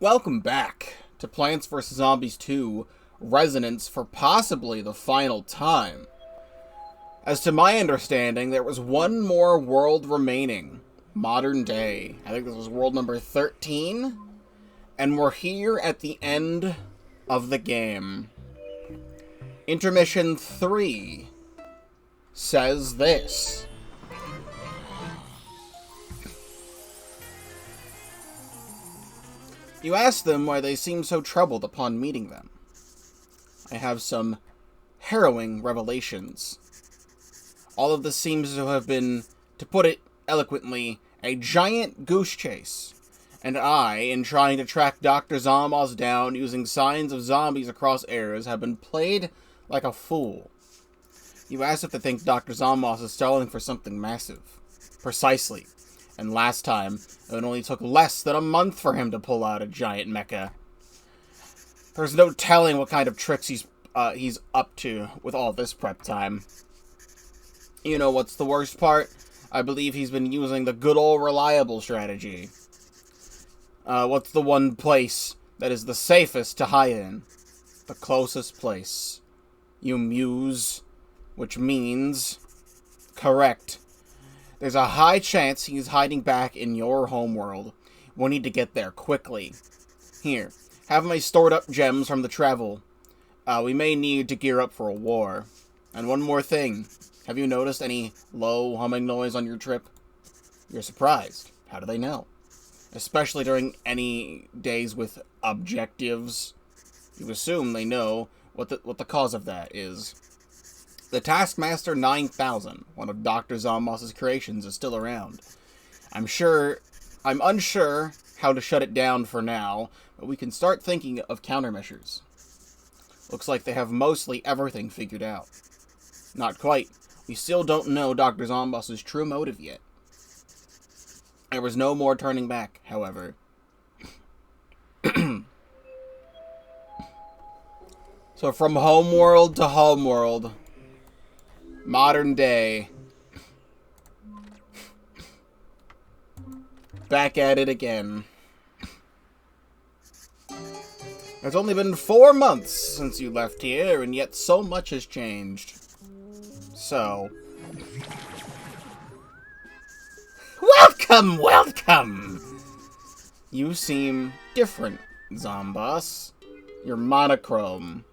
Welcome back to Plants vs. Zombies 2 Resonance for possibly the final time. As to my understanding, there was one more world remaining. Modern day. I think this was world number 13. And we're here at the end of the game. Intermission 3 says this. You ask them why they seem so troubled upon meeting them. I have some harrowing revelations. All of this seems to have been, to put it eloquently, a giant goose chase. And I, in trying to track Dr. Zomboss down using signs of zombies across eras, have been played like a fool. You ask if they think Dr. Zomboss is stalling for something massive. Precisely. And last time, it only took less than a month for him to pull out a giant mecha. There's no telling what kind of tricks he's up to with all this prep time. You know what's the worst part? I believe he's been using the good old reliable strategy. What's the one place that is the safest to hide in? The closest place. You muse, which means correct. There's a high chance he's hiding back in your homeworld. We'll need to get there quickly. Here, have my stored up gems from the travel. We may need to gear up for a war. And one more thing. Have you noticed any low humming noise on your trip? You're surprised. How do they know? Especially during any days with objectives. You assume they know what the cause of that is. The Taskmaster 9000, one of Dr. Zomboss' creations, is still around. I'm unsure how to shut it down for now, but we can start thinking of countermeasures. Looks like they have mostly everything figured out. Not quite. We still don't know Dr. Zomboss' true motive yet. There was no more turning back, however. So from homeworld to homeworld, modern day, back at it again. It's only been 4 months since you left here, and yet so much has changed. So, welcome, welcome! You seem different, Zomboss. You're monochrome.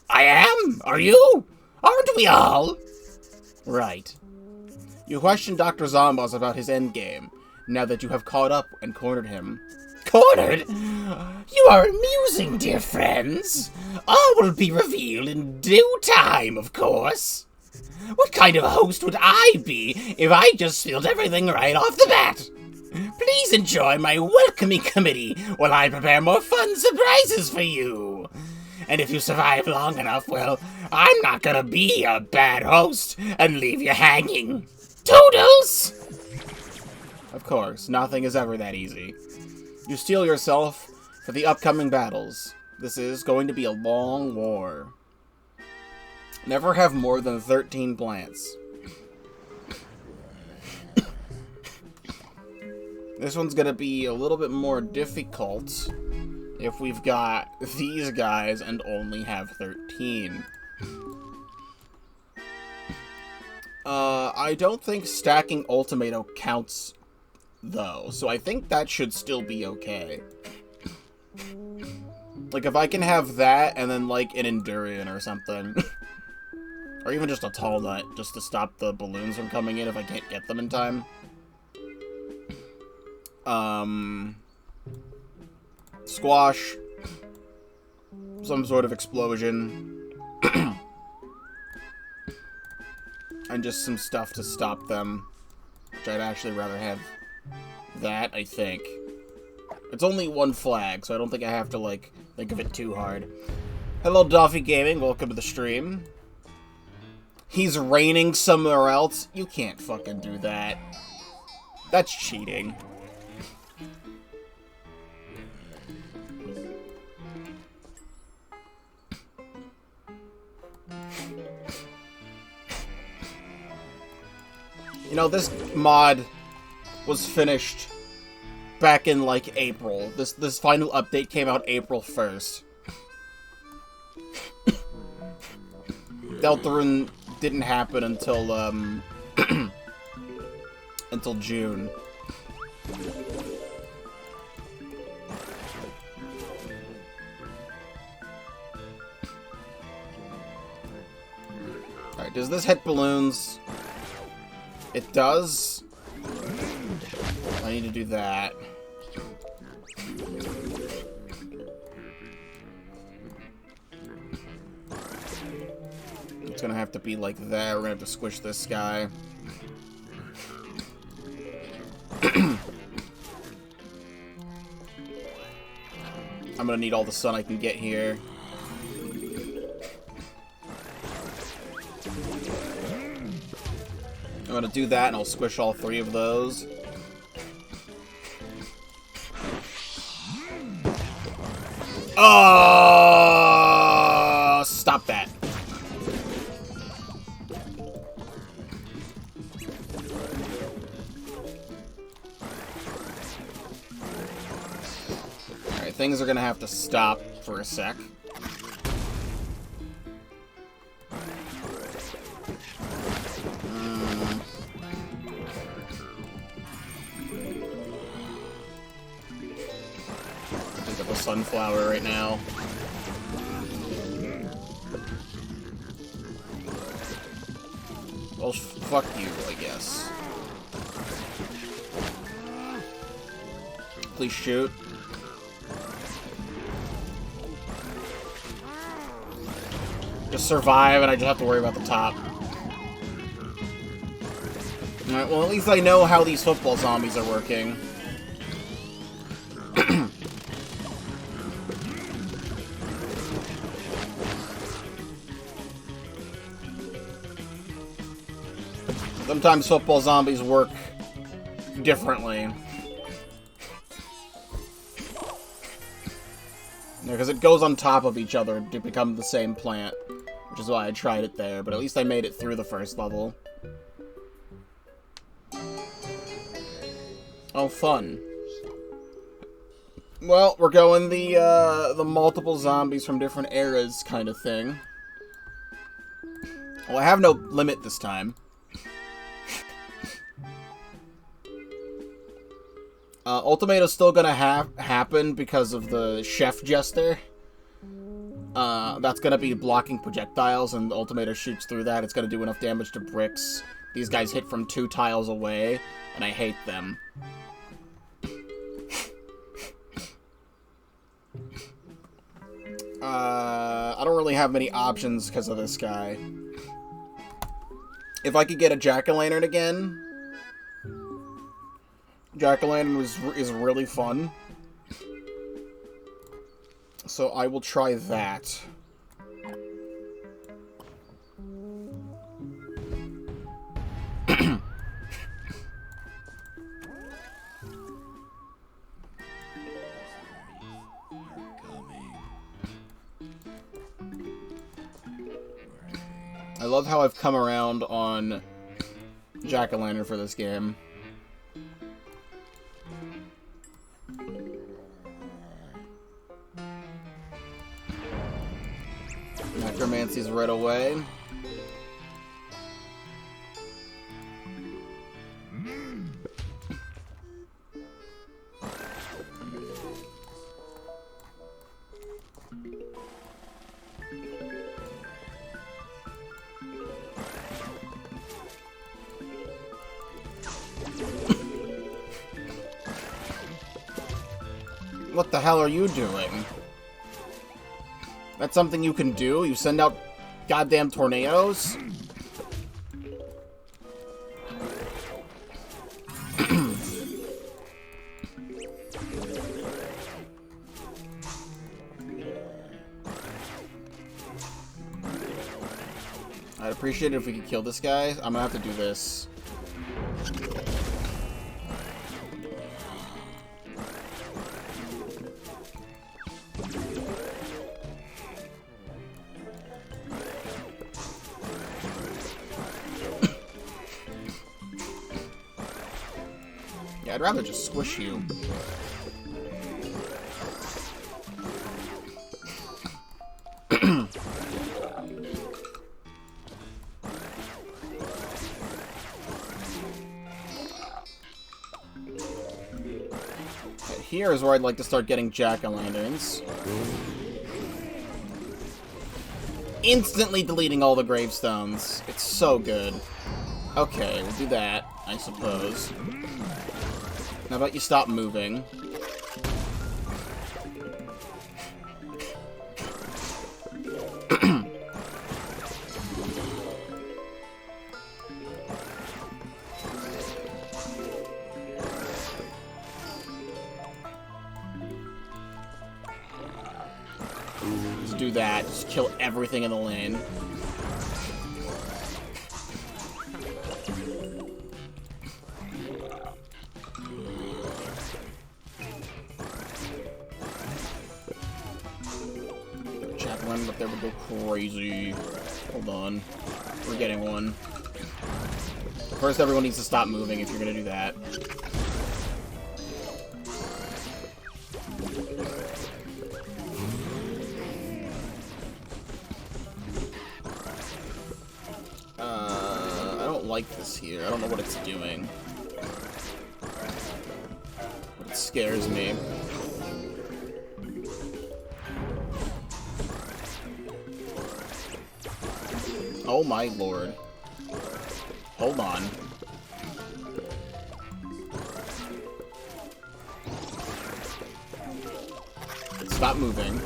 I am? Are you? Aren't we all? Right. You questioned Dr. Zomboss about his endgame, now that you have caught up and cornered him. Cornered? You are amusing, dear friends. All will be revealed in due time, of course. What kind of host would I be if I just spilled everything right off the bat? Please enjoy my welcoming committee while I prepare more fun surprises for you. And if you survive long enough, well, I'm not gonna be a bad host and leave you hanging. Toodles! Of course, nothing is ever that easy. You steel yourself for the upcoming battles. This is going to be a long war. Never have more than 13 plants. This one's gonna be a little bit more difficult if we've got these guys and only have 13. I don't think stacking Ultimato counts, though, so I think that should still be okay. Like, if I can have that and then, like, an Endurian or something. Or even just a Tall Nut, just to stop the balloons from coming in if I can't get them in time. Squash. Some sort of explosion. And just some stuff to stop them. Which I'd actually rather have that, I think. It's only one flag, so I don't think I have to, like, think of it too hard. Hello, Doffy Gaming. Welcome to the stream. He's reigning somewhere else? You can't fucking do that. That's cheating. You know, this mod was finished back in, like, April. This final update came out April 1st. Deltarune didn't happen until, until June. Alright, does this hit balloons? It does. I need to do that. It's gonna have to be like that. We're gonna have to squish this guy. I'm gonna need all the sun I can get here. I'm gonna do that, and I'll squish all 3 of those. Oh! Stop that. Alright, things are gonna have to stop for a sec. Sunflower right now. Well, fuck you, I guess. Please shoot. Just survive, and I just have to worry about the top. Alright, well, at least I know how these football zombies are working. Sometimes football zombies work differently. Because it goes on top of each other to become the same plant. Which is why I tried it there, but at least I made it through the first level. Oh, fun. Well, we're going the multiple zombies from different eras kind of thing. Well, I have no limit this time. Ultimato's still gonna happen because of the Chef Jester. That's gonna be blocking projectiles, and Ultimato shoots through that. It's gonna do enough damage to bricks. These guys hit from 2 tiles away, and I hate them. I don't really have many options because of this guy. If I could get a jack-o'-lantern again... Jack-o'-lantern is really fun. So I will try that. I love how I've come around on jack-o'-lantern for this game. Necromancy's right away. What the hell are you doing? That's something you can do? You send out goddamn tornadoes? I'd appreciate it if we could kill this guy. I'm gonna have to do this. I I'd rather just squish you. Here is where I'd like to start getting jack-o'-lanterns. Instantly deleting all the gravestones. It's so good. Okay, we'll do that, I suppose. How about you stop moving? Just do that. Just kill everything in the lane. Chaplain up there would go crazy. Hold on. We're getting one. First, everyone needs to stop moving if you're gonna do that. I don't like this here. I don't know what it's doing. It scares me. Oh my lord. Hold on. Stop moving.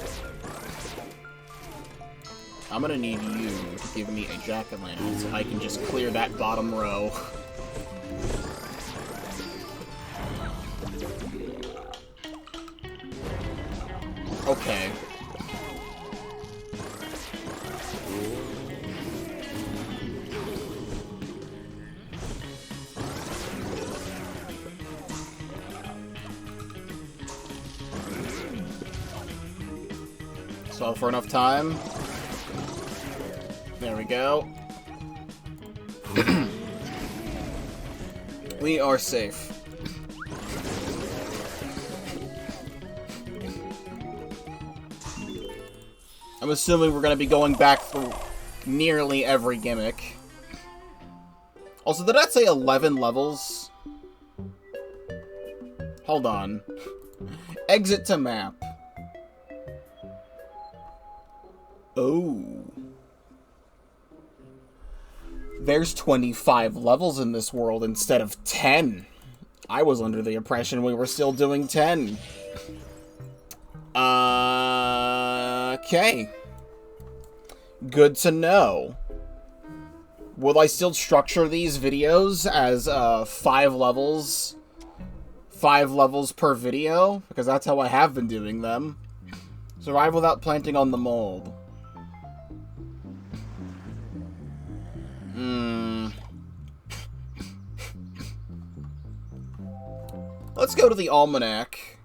I'm gonna need you to give me a jack-o'-lantern so I can just clear that bottom row. Okay. So for enough time. There we go. We are safe. I'm assuming we're going to be going back through nearly every gimmick. Also, did that say 11 levels? Hold on. Exit to map. Oh. There's 25 levels in this world instead of 10. I was under the impression we were still doing 10. Okay. Good to know. Will I still structure these videos as 5 levels? 5 levels per video? Because that's how I have been doing them. Survive without planting on the mold. Let's go to the almanac.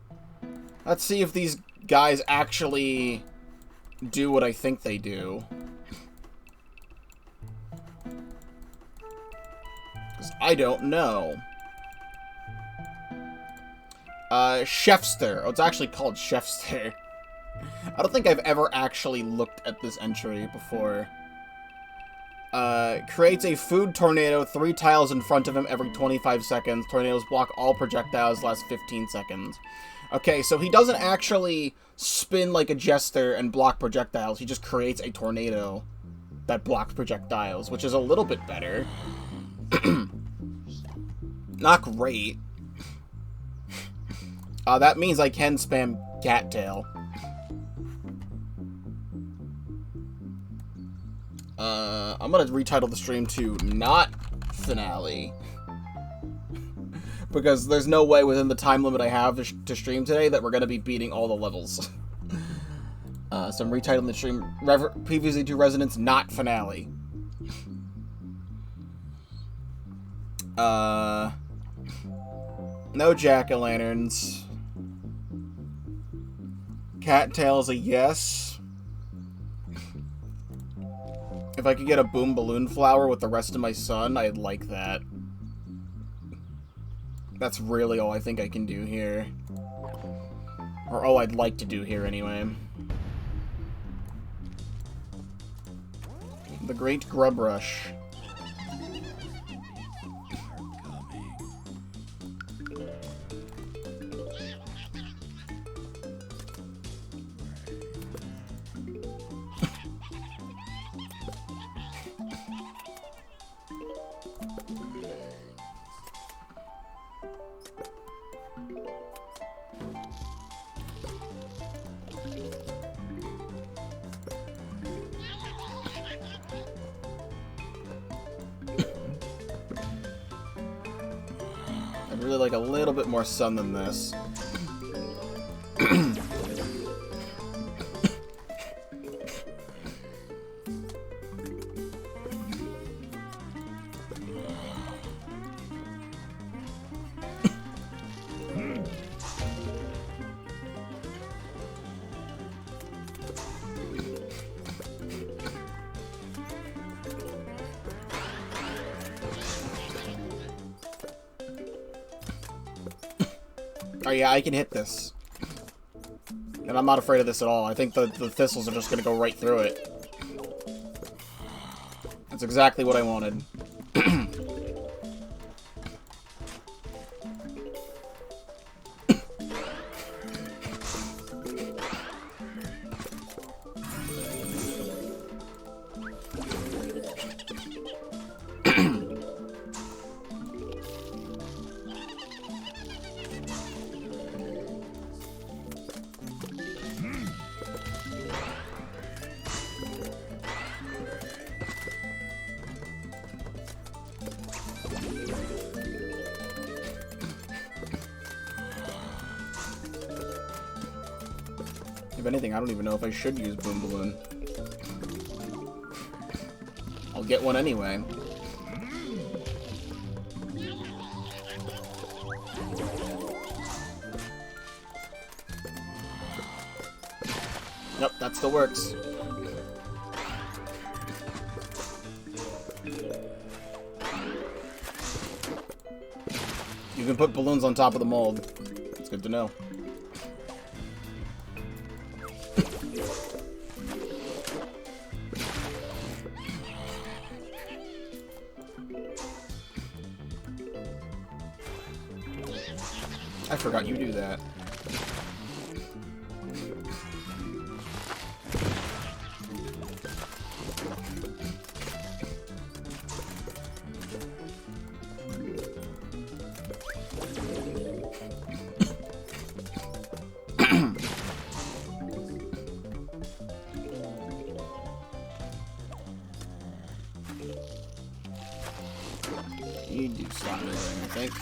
Let's see if these guys actually do what I think they do. Because I don't know. Chefster. Oh, it's actually called Chefster. I don't think I've ever actually looked at this entry before. Creates a food tornado 3 tiles in front of him every 25 seconds. Tornadoes block all projectiles, last 15 seconds. Okay, so he doesn't actually spin like a jester and block projectiles. He just creates a tornado that blocks projectiles, which is a little bit better. Not great. That means I can spam cattail. I'm gonna retitle the stream to Not Finale. Because there's no way within the time limit I have to stream today that we're gonna be beating all the levels. So I'm retitling the stream PVZ2 Resonance Not Finale. No jack-o'-lanterns. Cattail's a yes. If I could get a boom balloon flower with the rest of my sun, I'd like that. That's really all I think I can do here. Or all I'd like to do here, anyway. The Great Grub Rush. I'd really like a little bit more sun than this. Oh yeah, I can hit this. And I'm not afraid of this at all. I think the thistles are just going to go right through it. That's exactly what I wanted. If anything, I don't even know if I should use Boom Balloon. I'll get one anyway. Yep, that still works. You can put balloons on top of the mold. It's good to know. I forgot you do that. You do stop moving, I think.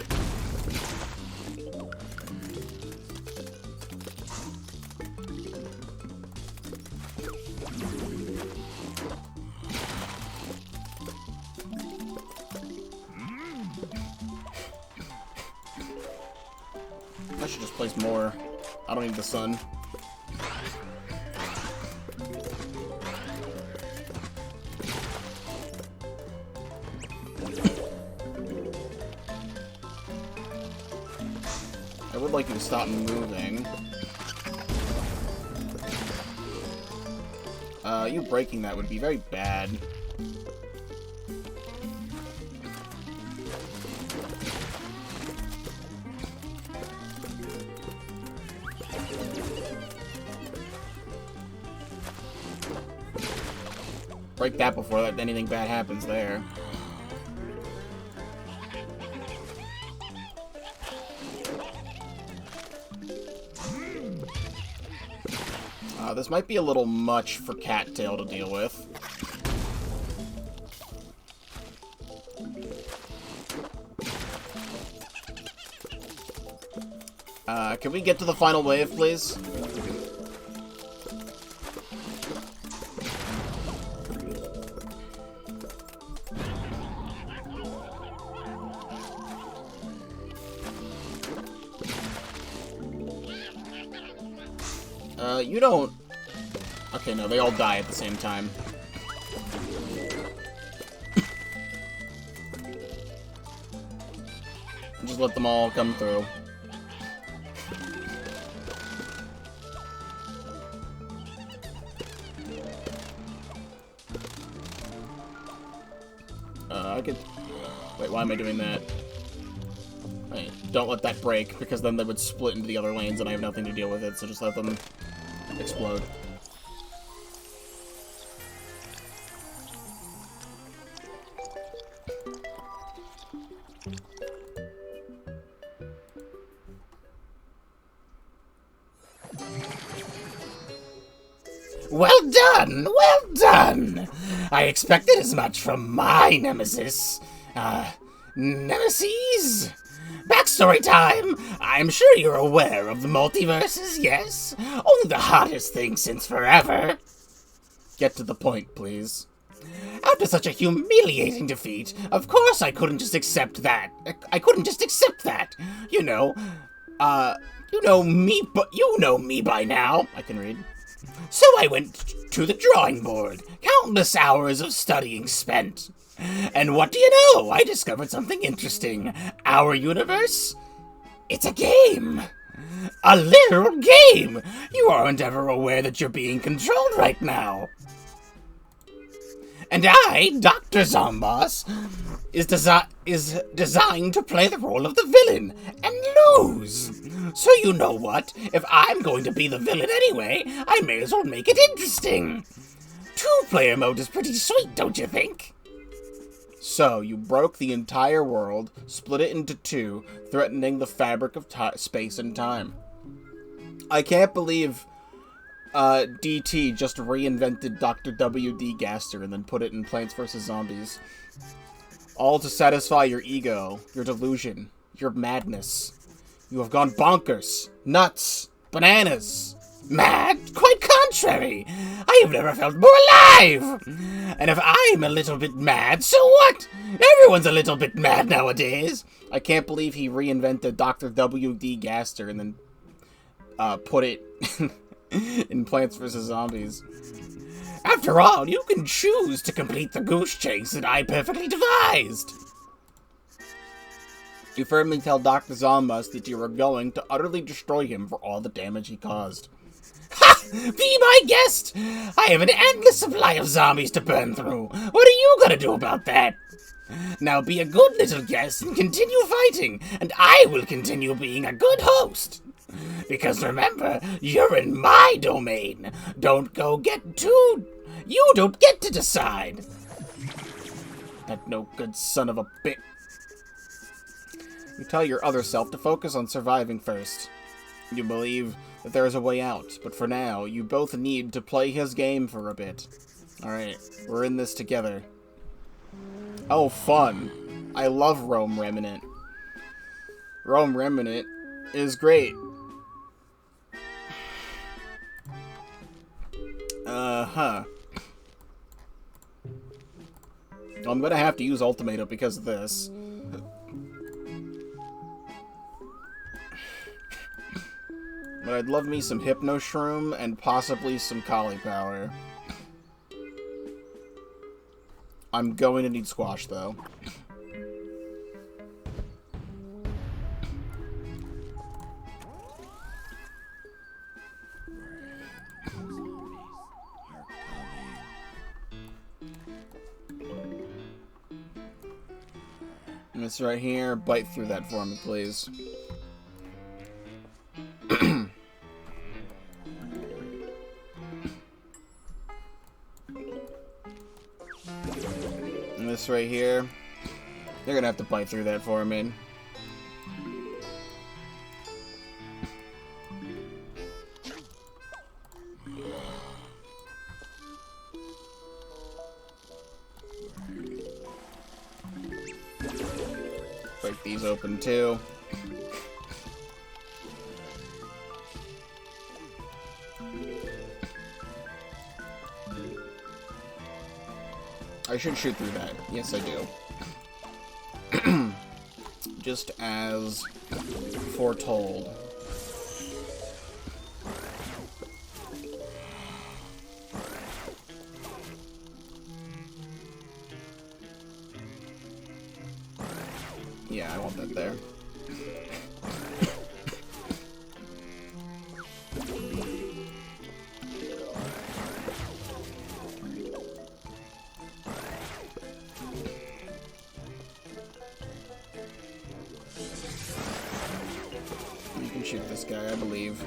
I should just place more. I don't need the sun. I would like you to stop moving. You breaking that would be very bad. Break that before anything bad happens there. This might be a little much for Cattail to deal with. Can we get to the final wave, please? You don't... Okay, no, they all die at the same time. Just let them all come through. I could... Wait, why am I doing that? Wait, don't let that break, because then they would split into the other lanes and I have nothing to deal with it, so just let them explode. Well done! Well done! I expected as much from my nemesis. Nemesis? Backstory time! I'm sure you're aware of the multiverses, yes? Only the hottest thing since forever. Get to the point, please. After such a humiliating defeat, of course I couldn't just accept that. You know me by now. I can read. So I went to the drawing board. Countless hours of studying spent. And what do you know? I discovered something interesting. Our universe? It's a game. A literal game. You aren't ever aware that you're being controlled right now. And I, Dr. Zomboss, is designed to play the role of the villain and lose. So you know what? If I'm going to be the villain anyway, I may as well make it interesting. 2-player mode is pretty sweet, don't you think? So, you broke the entire world, split it into two, threatening the fabric of space and time. I can't believe DT just reinvented Dr. W.D. Gaster and then put it in Plants vs. Zombies. All to satisfy your ego, your delusion, your madness. You have gone bonkers, nuts, bananas. Mad? Quite contrary. I have never felt more alive. And if I'm a little bit mad, so what? Everyone's a little bit mad nowadays. I can't believe he reinvented Dr. W.D. Gaster and then put it in Plants vs. Zombies. After all, you can choose to complete the goose chase that I perfectly devised. You firmly tell Dr. Zomboss that you are going to utterly destroy him for all the damage he caused. Ha! Be my guest! I have an endless supply of zombies to burn through. What are you gonna do about that? Now be a good little guest and continue fighting, and I will continue being a good host. Because remember, you're in my domain. You don't get to decide. That no good son of a bitch. You tell your other self to focus on surviving first. You believe that there is a way out, but for now, you both need to play his game for a bit. Alright, we're in this together. Oh, fun. I love Rome Remnant. Rome Remnant is great. Well, I'm gonna have to use Ultimatum because of this. But I'd love me some Hypno Shroom and possibly some Cauliflower. I'm going to need Squash, though. And this right here, bite through that for me, please. And this right here, you're gonna have to bite through that for me. Break these open too. I should shoot through that. Yes, I do. Just as foretold. Yeah, I want that there. I believe.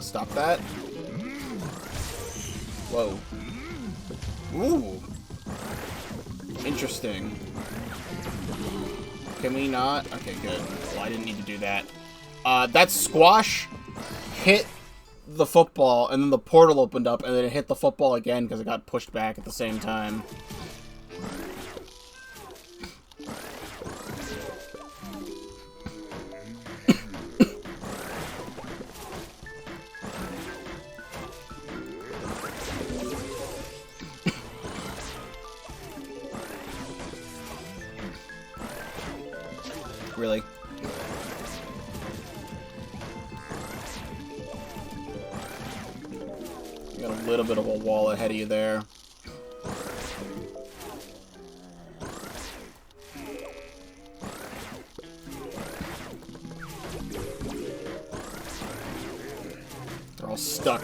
Stop that. Whoa. Ooh. Interesting. Can we not? Okay, good. Well, I didn't need to do that. That squash hit the football, and then the portal opened up, and then it hit the football again because it got pushed back at the same time. Really? You got a little bit of a wall ahead of you there. They're all stuck.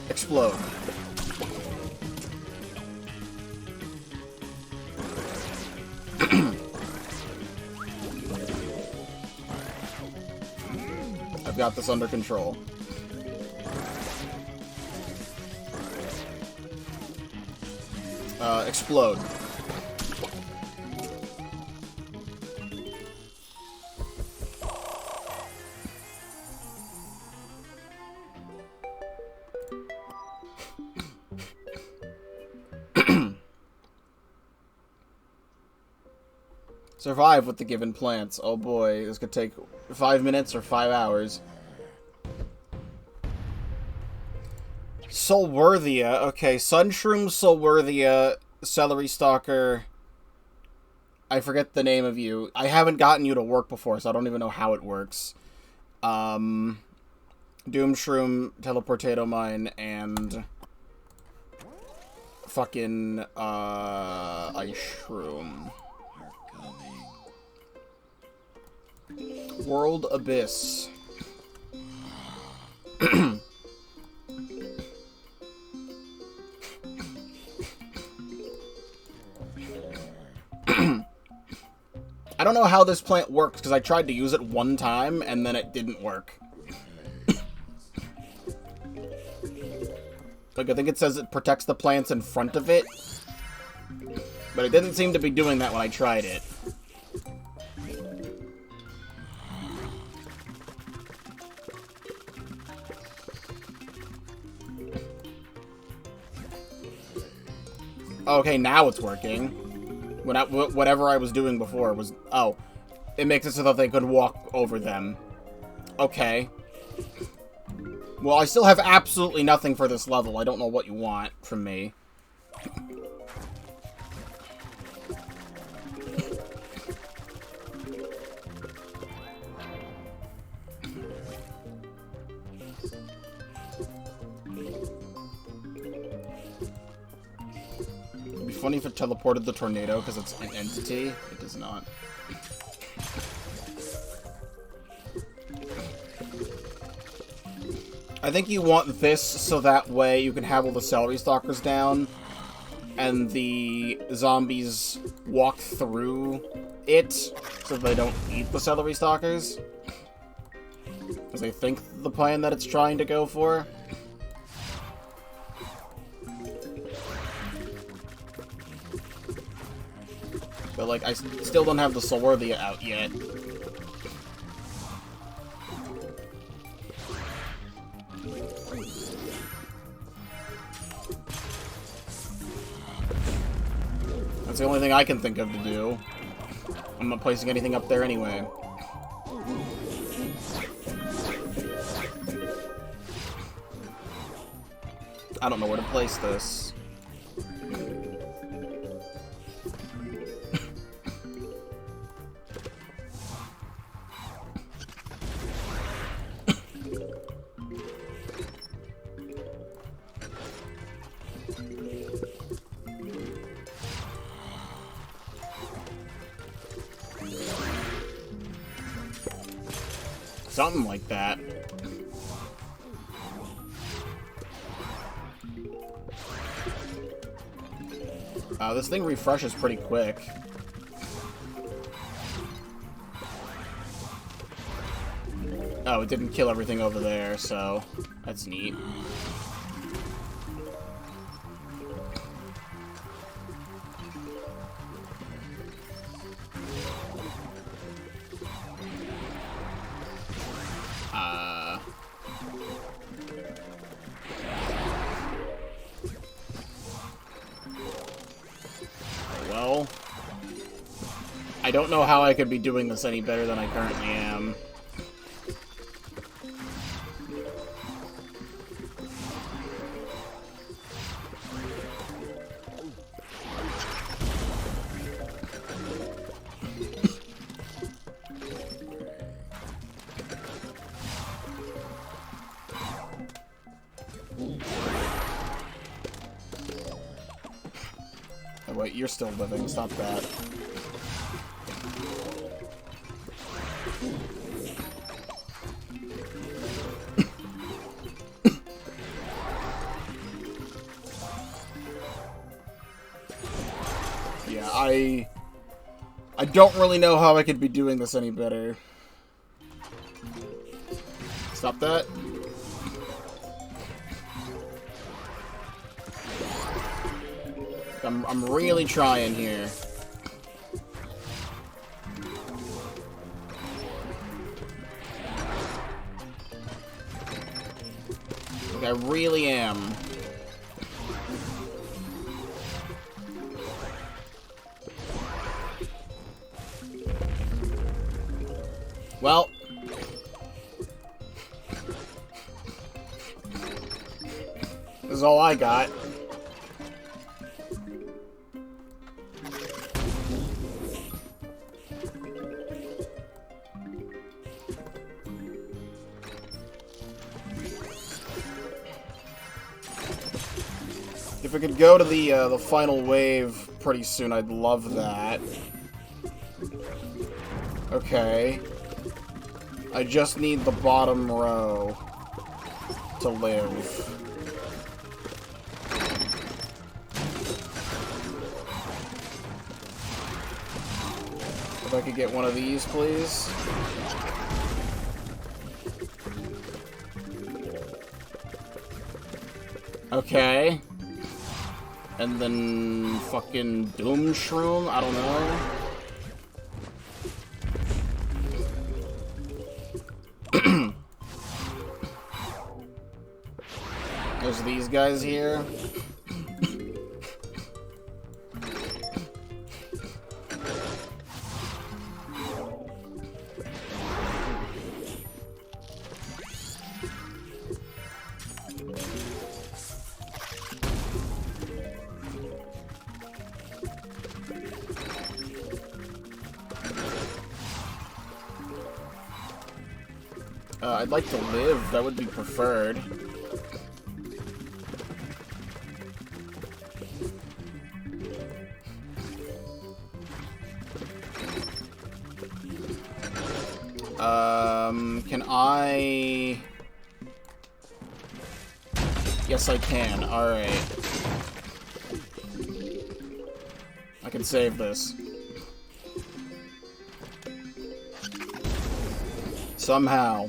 Explode. I've got this under control. Explode. Survive with the given plants. Oh boy, this could take 5 minutes or 5 hours. Solworthia. Okay, Sunshroom, Solworthia, Celery Stalker. I forget the name of you. I haven't gotten you to work before, so I don't even know how it works. Doomshroom, Teleportato Mine, and fucking Ice Shroom. World Abyss. I don't know how this plant works, because I tried to use it one time, and then it didn't work. Like, I think it says it protects the plants in front of it, but it didn't seem to be doing that when I tried it. Okay, now it's working. Whatever I was doing before was... Oh. It makes it so that they could walk over them. Okay. Well, I still have absolutely nothing for this level. I don't know what you want from me. It'd be funny if it teleported the tornado, because it's an entity. It does not. I think you want this so that way you can have all the celery stalkers down and the zombies walk through it so they don't eat the celery stalkers. Because I think the plan that it's trying to go for. But, like, I still don't have the Solworthia out yet. That's the only thing I can think of to do. I'm not placing anything up there anyway. I don't know where to place this. Something like that. This thing refreshes pretty quick. Oh, it didn't kill everything over there, so that's neat. Well, I don't know how I could be doing this any better than I currently am. Oh, wait, you're still living. Stop that. Yeah, I don't really know how I could be doing this any better. Stop that. I'm really trying here. Like, I really am. Well. This is all I got. If we could go to the final wave pretty soon, I'd love that. Okay. I just need the bottom row to live. If I could get one of these, please. Okay. And then fucking Doom Shroom? I don't know. There's these guys here. I'd like to live. That would be preferred. Can I... Yes, I can. Alright. I can save this. Somehow.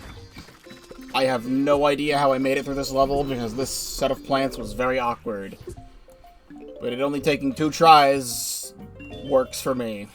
I have no idea how I made it through this level, because this set of plants was very awkward. But it only taking 2 tries works for me.